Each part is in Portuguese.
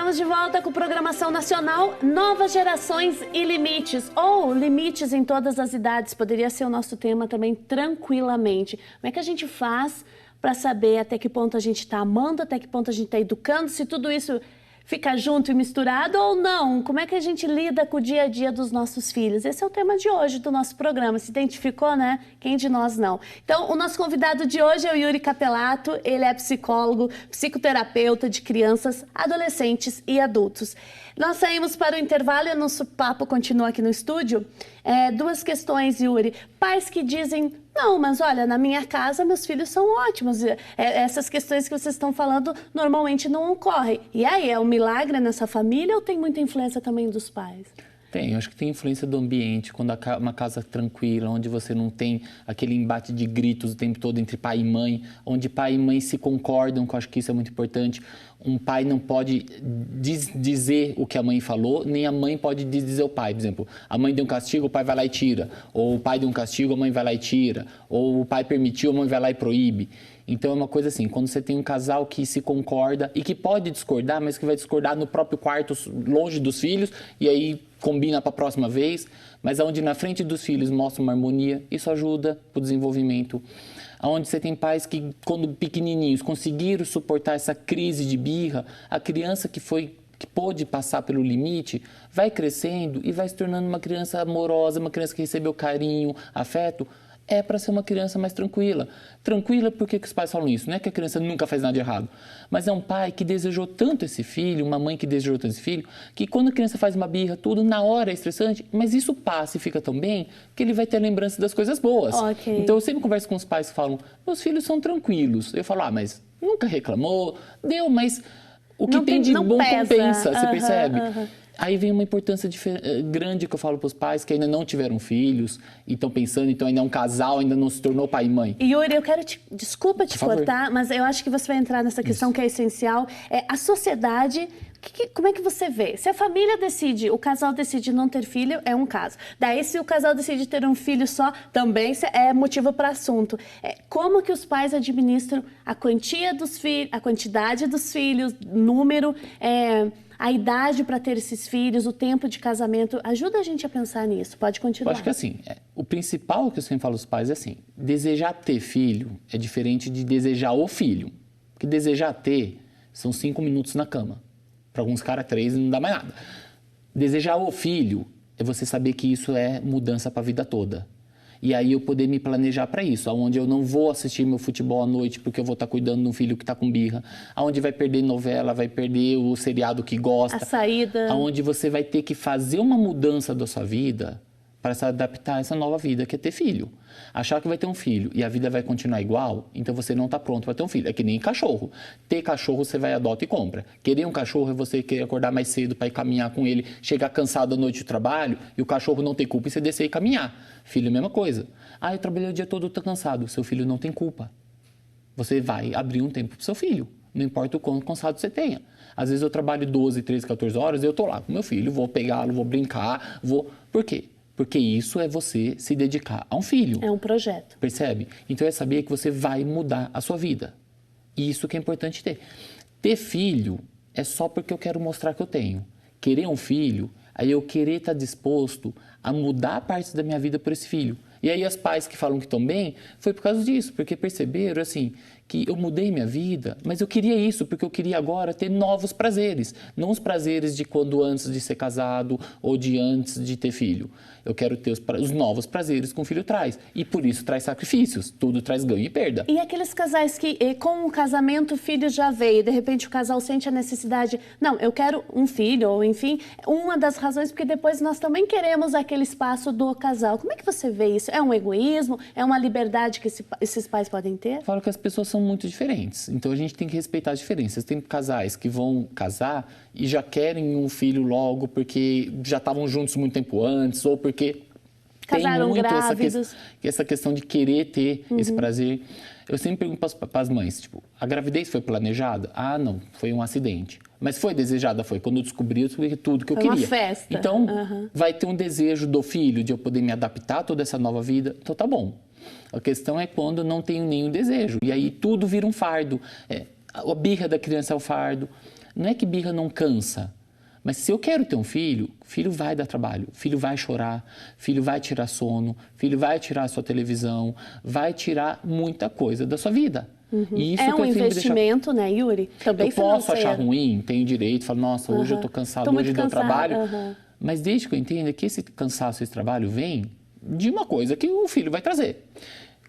Estamos de volta com programação nacional Novas Gerações e Limites, ou Limites em Todas as Idades, poderia ser o nosso tema também tranquilamente. Como é que a gente faz para saber até que ponto a gente está amando, até que ponto a gente está educando, se tudo isso fica junto e misturado ou não? Como é que a gente lida com o dia a dia dos nossos filhos? Esse é o tema de hoje do nosso programa. Se identificou, né? Quem de nós não? Então, o nosso convidado de hoje é o Yuri Capelato. Ele é psicólogo, psicoterapeuta de crianças, adolescentes e adultos. Nós saímos para o intervalo e o nosso papo continua aqui no estúdio. Duas questões, Yuri. Pais que dizem, não, mas olha, na minha casa meus filhos são ótimos. Essas questões que vocês estão falando normalmente não ocorrem. E aí, é um milagre nessa família ou tem muita influência também dos pais? Tem, eu acho que tem influência do ambiente, quando uma casa tranquila, onde você não tem aquele embate de gritos o tempo todo entre pai e mãe, onde pai e mãe se concordam, que eu acho que isso é muito importante. Um pai não pode dizer o que a mãe falou, nem a mãe pode dizer o pai. Por exemplo, a mãe deu um castigo, o pai vai lá e tira. Ou o pai deu um castigo, a mãe vai lá e tira. Ou o pai permitiu, a mãe vai lá e proíbe. Então é uma coisa assim, quando você tem um casal que se concorda e que pode discordar, mas que vai discordar no próprio quarto, longe dos filhos, e aí combina para a próxima vez, mas onde na frente dos filhos mostra uma harmonia, isso ajuda para o desenvolvimento. Onde você tem pais que, quando pequenininhos, conseguiram suportar essa crise de birra, a criança que pôde passar pelo limite, vai crescendo e vai se tornando uma criança amorosa, uma criança que recebeu carinho, afeto, é para ser uma criança mais tranquila. Tranquila, por que os pais falam isso? Não é que a criança nunca faz nada de errado, mas é um pai que desejou tanto esse filho, uma mãe que desejou tanto esse filho, que quando a criança faz uma birra, tudo na hora é estressante, mas isso passa e fica tão bem que ele vai ter lembrança das coisas boas. Okay. Então eu sempre converso com os pais que falam, meus filhos são tranquilos. Eu falo, mas nunca reclamou, deu, mas o que não tem de bom pesa. Compensa, você percebe? Aí vem uma importância grande que eu falo para os pais que ainda não tiveram filhos e estão pensando, então ainda é um casal, ainda não se tornou pai e mãe. Yuri, eu quero desculpa te cortar, mas eu acho que você vai entrar nessa questão que é essencial. A sociedade, como é que você vê? Se a família decide, o casal decide não ter filho, é um caso. Daí, se o casal decide ter um filho só, também é motivo para assunto. Como que os pais administram a quantia dos filhos, a quantidade dos filhos, número, a idade para ter esses filhos, o tempo de casamento? Ajuda a gente a pensar nisso. Pode continuar. Eu acho que assim, o principal que eu sempre falo aos pais é assim, desejar ter filho é diferente de desejar o filho. Porque desejar ter são 5 minutos na cama. Para alguns caras, 3 não dá mais nada. Desejar o filho é você saber que isso é mudança para a vida toda. E aí eu poder me planejar para isso, onde eu não vou assistir meu futebol à noite porque eu vou estar cuidando de um filho que está com birra, onde vai perder novela, vai perder o seriado que gosta. A saída. Onde você vai ter que fazer uma mudança da sua vida para se adaptar a essa nova vida que é ter filho. Achar que vai ter um filho e a vida vai continuar igual, então você não está pronto para ter um filho. É que nem cachorro. Ter cachorro você vai, adota e compra. Querer um cachorro é você querer acordar mais cedo para ir caminhar com ele, chegar cansado à noite do trabalho e o cachorro não tem culpa e você descer e caminhar. Filho é a mesma coisa. Eu trabalhei o dia todo, estou cansado. Seu filho não tem culpa. Você vai abrir um tempo para o seu filho. Não importa o quão cansado você tenha. Às vezes eu trabalho 12, 13, 14 horas, eu estou lá com meu filho, vou pegá-lo, vou brincar, vou... Por quê? Porque isso é você se dedicar a um filho. É um projeto. Percebe? Então é saber que você vai mudar a sua vida. E isso que é importante ter. Ter filho é só porque eu quero mostrar que eu tenho. Querer um filho, aí eu querer estar disposto a mudar partes da minha vida por esse filho. E aí os pais que falam que estão bem, foi por causa disso, porque perceberam assim, que eu mudei minha vida, mas eu queria isso, porque eu queria agora ter novos prazeres. Não os prazeres de quando antes de ser casado ou de antes de ter filho. Eu quero ter os novos prazeres que um filho traz. E por isso traz sacrifícios, tudo traz ganho e perda. E aqueles casais que com o casamento o filho já veio, de repente o casal sente a necessidade, não, eu quero um filho, ou enfim, uma das razões, porque depois nós também queremos aquele espaço do casal. Como é que você vê isso? É um egoísmo? É uma liberdade que esses pais podem ter? Falo que as pessoas são muito diferentes, então a gente tem que respeitar as diferenças. Tem casais que vão casar e já querem um filho logo porque já estavam juntos muito tempo antes, ou porque casaram tem muito grávidos. essa questão de querer ter esse prazer. Eu sempre pergunto para as mães, tipo, a gravidez foi planejada? Não, foi um acidente. Mas foi desejada? Foi. Quando eu descobri tudo que eu queria. Foi uma festa. Então, vai ter um desejo do filho de eu poder me adaptar a toda essa nova vida. Então, tá bom. A questão é quando eu não tenho nenhum desejo. E aí tudo vira um fardo. A birra da criança é o fardo. não é que birra não cansa, mas se eu quero ter um filho, filho vai dar trabalho, filho vai chorar, filho vai tirar sono, filho vai tirar a sua televisão, vai tirar muita coisa da sua vida. E isso é um investimento, né, Yuri? Também eu posso achar ruim, tenho direito, falar, nossa, hoje eu estou cansado, hoje deu trabalho. Mas desde que eu entenda que esse cansaço, esse trabalho vem de uma coisa que o filho vai trazer.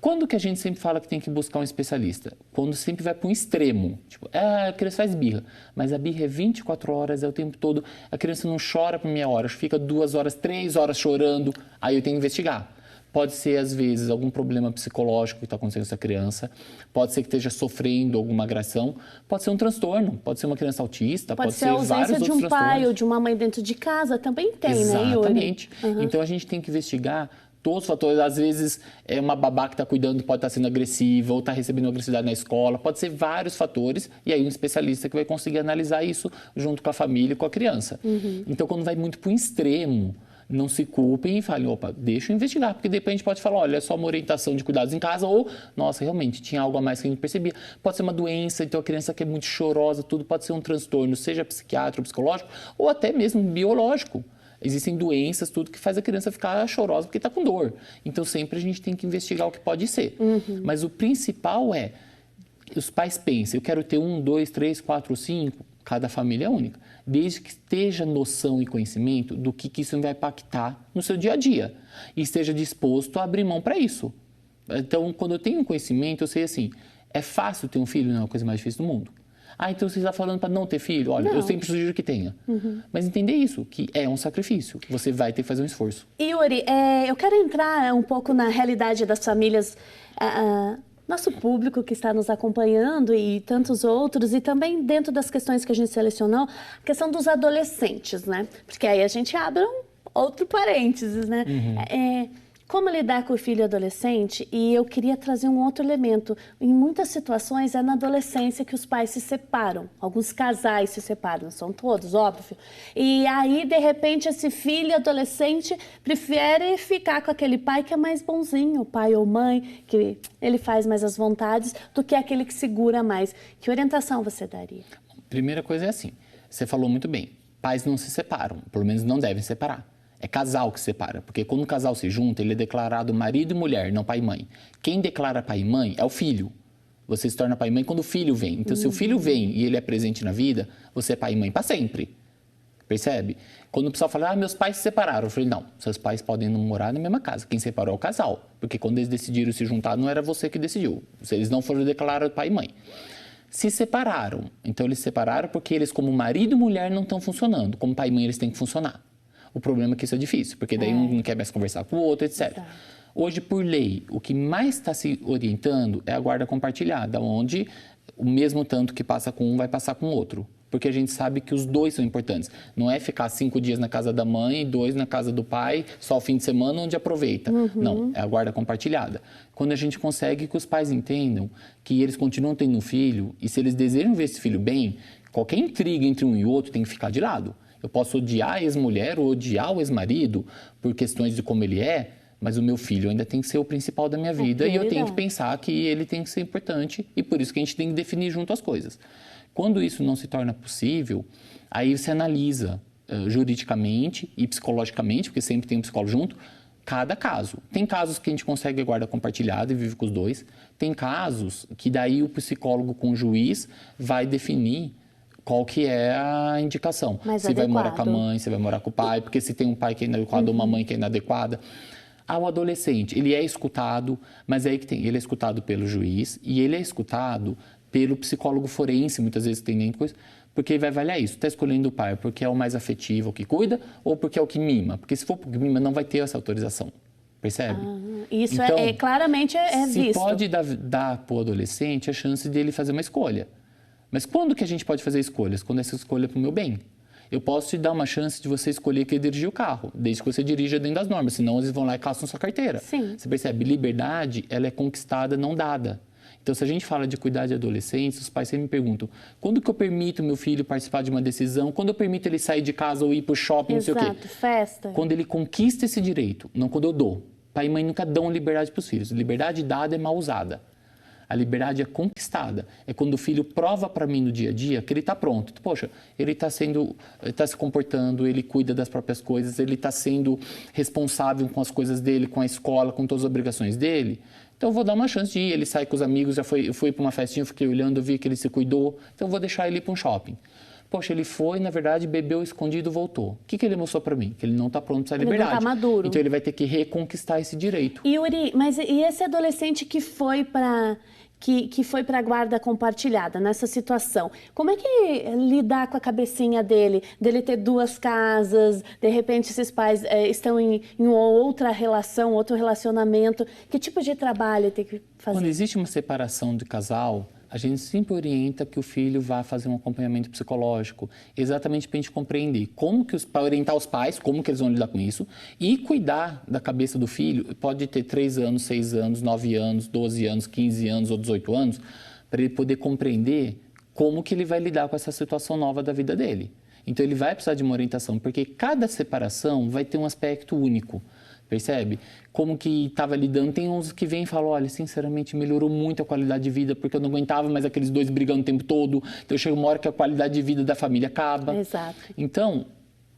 Quando que a gente sempre fala que tem que buscar um especialista? Quando sempre vai para um extremo. Tipo, a criança faz birra, mas a birra é 24 horas, é o tempo todo. A criança não chora por meia hora, fica 2 horas, 3 horas chorando. Aí eu tenho que investigar. Pode ser, às vezes, algum problema psicológico que está acontecendo com essa criança. Pode ser que esteja sofrendo alguma agressão. Pode ser um transtorno. Pode ser uma criança autista. Pode ser a ausência de um pai ou de uma mãe dentro de casa. Também tem, né, Yuri? Exatamente. Então, a gente tem que investigar todos os fatores. Às vezes, uma babá que está cuidando pode estar sendo agressiva ou está recebendo agressividade na escola. Pode ser vários fatores. E aí, um especialista que vai conseguir analisar isso junto com a família e com a criança. Então, quando vai muito para o extremo, não se culpem e falem, opa, deixa eu investigar, porque depois a gente pode falar, olha, é só uma orientação de cuidados em casa ou, nossa, realmente, tinha algo a mais que a gente percebia. Pode ser uma doença, então a criança que é muito chorosa, tudo pode ser um transtorno, seja psiquiátrico, psicológico ou até mesmo biológico. Existem doenças, tudo que faz a criança ficar chorosa porque está com dor. Então, sempre a gente tem que investigar o que pode ser. Mas o principal é, os pais pensam, eu quero ter 1, 2, 3, 4, 5, cada família é única. Desde que esteja noção e conhecimento do que isso vai impactar no seu dia a dia. E esteja disposto a abrir mão para isso. Então, quando eu tenho conhecimento, eu sei assim, é fácil ter um filho? Não é a coisa mais difícil do mundo. Então você está falando para não ter filho? Olha, eu sempre sugiro que tenha. Mas entender isso, que é um sacrifício. Você vai ter que fazer um esforço. Yuri, eu quero entrar um pouco na realidade das famílias, nosso público que está nos acompanhando e tantos outros, e também dentro das questões que a gente selecionou, a questão dos adolescentes, né? Porque aí a gente abre outro parênteses, né? Como lidar com o filho adolescente? E eu queria trazer um outro elemento. Em muitas situações é na adolescência que os pais se separam. Alguns casais se separam, não são todos, óbvio. E aí, de repente, esse filho adolescente prefere ficar com aquele pai que é mais bonzinho, pai ou mãe, que ele faz mais as vontades, do que aquele que segura mais. Que orientação você daria? Primeira coisa é assim, você falou muito bem, pais não se separam, pelo menos não devem separar. É casal que separa, porque quando o casal se junta, ele é declarado marido e mulher, não pai e mãe. Quem declara pai e mãe é o filho. Você se torna pai e mãe quando o filho vem. Então, se o filho vem e ele é presente na vida, você é pai e mãe para sempre. Percebe? Quando o pessoal fala, meus pais se separaram, eu falei, não, seus pais podem não morar na mesma casa. Quem separou é o casal. Porque quando eles decidiram se juntar, não era você que decidiu. Eles não foram declarados pai e mãe. Se separaram. Então, eles se separaram porque eles, como marido e mulher, não estão funcionando. Como pai e mãe, eles têm que funcionar. O problema é que isso é difícil, porque daí um não quer mais conversar com o outro, etc. Exato. Hoje, por lei, o que mais está se orientando é a guarda compartilhada, onde o mesmo tanto que passa com um vai passar com o outro. Porque a gente sabe que os dois são importantes. Não é ficar 5 dias na casa da mãe e 2 na casa do pai, só o fim de semana onde aproveita. Não, é a guarda compartilhada. Quando a gente consegue que os pais entendam que eles continuam tendo um filho e se eles desejam ver esse filho bem, qualquer intriga entre um e outro tem que ficar de lado. Eu posso odiar a ex-mulher ou odiar o ex-marido por questões de como ele é, mas o meu filho ainda tem que ser o principal da minha vida e eu tenho que pensar que ele tem que ser importante e por isso que a gente tem que definir junto as coisas. Quando isso não se torna possível, aí você analisa juridicamente e psicologicamente, porque sempre tem um psicólogo junto, cada caso. Tem casos que a gente consegue a guarda compartilhada e vive com os dois. Tem casos que daí o psicólogo com o juiz vai definir qual que é a indicação. Se vai morar com a mãe, se vai morar com o pai, porque se tem um pai que é inadequado ou uma mãe que é inadequada. Ao adolescente, ele é escutado, mas é aí que tem, ele é escutado pelo juiz e ele é escutado pelo psicólogo forense, muitas vezes tem nem coisa, porque ele vai avaliar isso. Está escolhendo o pai porque é o mais afetivo, o que cuida, ou porque é o que mima? Porque se for porque mima, não vai ter essa autorização. Percebe? Isso então, claramente é visto. Se pode dar para o adolescente a chance dele fazer uma escolha. Mas quando que a gente pode fazer escolhas? Quando essa escolha é para o meu bem. Eu posso te dar uma chance de você escolher quem dirigir o carro, desde que você dirija dentro das normas, senão eles vão lá e caçam sua carteira. Sim. Você percebe? Liberdade, ela é conquistada, não dada. Então, se a gente fala de cuidar de adolescentes, os pais sempre me perguntam, quando que eu permito meu filho participar de uma decisão? Quando eu permito ele sair de casa ou ir para o shopping, Exato, não sei o quê? Festa. Quando ele conquista esse direito, não quando eu dou. Pai e mãe nunca dão liberdade para os filhos. Liberdade dada é mal usada. A liberdade é conquistada. É quando o filho prova para mim no dia a dia que ele está pronto. Poxa, ele está se comportando, ele cuida das próprias coisas, ele está sendo responsável com as coisas dele, com a escola, com todas as obrigações dele. Então eu vou dar uma chance de ir. Ele sai com os amigos, eu fui para uma festinha, eu fiquei olhando, eu vi que ele se cuidou. Então eu vou deixar ele ir para um shopping. Poxa, ele foi, na verdade, bebeu escondido e voltou. O que ele mostrou para mim? Que ele não está pronto para essa liberdade. Ele não está maduro. Então ele vai ter que reconquistar esse direito. Yuri, mas e esse adolescente que foi para a guarda compartilhada nessa situação? Como é que lidar com a cabecinha dele ter 2 casas, de repente esses pais estão em outra relação, outro relacionamento? Que tipo de trabalho tem que fazer? Quando existe uma separação de casal, a gente sempre orienta que o filho vá fazer um acompanhamento psicológico, exatamente para a gente compreender para orientar os pais, como que eles vão lidar com isso, e cuidar da cabeça do filho. Pode ter 3 anos, 6 anos, 9 anos, 12 anos, 15 anos ou 18 anos, para ele poder compreender como que ele vai lidar com essa situação nova da vida dele. Então ele vai precisar de uma orientação, porque cada separação vai ter um aspecto único. Percebe? Como que estava lidando. Tem uns que vêm e falam, olha, sinceramente, melhorou muito a qualidade de vida, porque eu não aguentava mais aqueles 2 brigando o tempo todo. Então, chega uma hora que a qualidade de vida da família acaba. Exato. Então,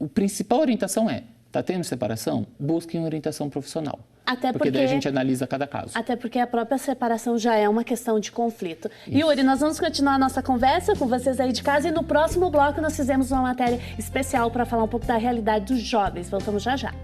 a principal orientação está tendo separação? Busquem orientação profissional. Porque daí a gente analisa cada caso. Até porque a própria separação já é uma questão de conflito. Isso. Yuri, nós vamos continuar a nossa conversa com vocês aí de casa e no próximo bloco nós fizemos uma matéria especial para falar um pouco da realidade dos jovens. Voltamos já já.